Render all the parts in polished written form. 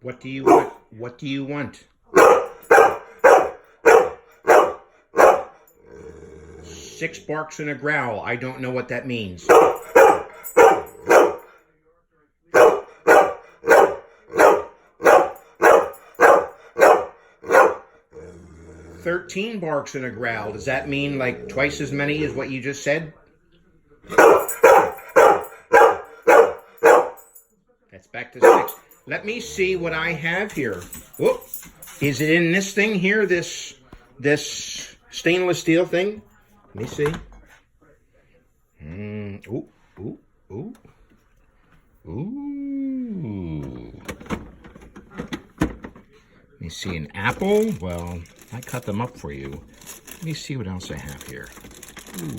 What do you want? What do you want? 6 barks and a growl. I don't know what that means. 13 barks and a growl. Does that mean like twice as many as what you just said? That's back to 6. Let me see what I have here. Whoop. Is it in this thing here, this stainless steel thing? Let me see. Ooh, ooh, ooh. Ooh. Let me see, an apple. Well, I cut them up for you. Let me see what else I have here. Ooh.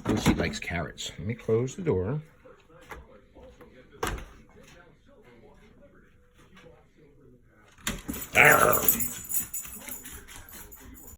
Lucy likes carrots. Let me close the door. Arr.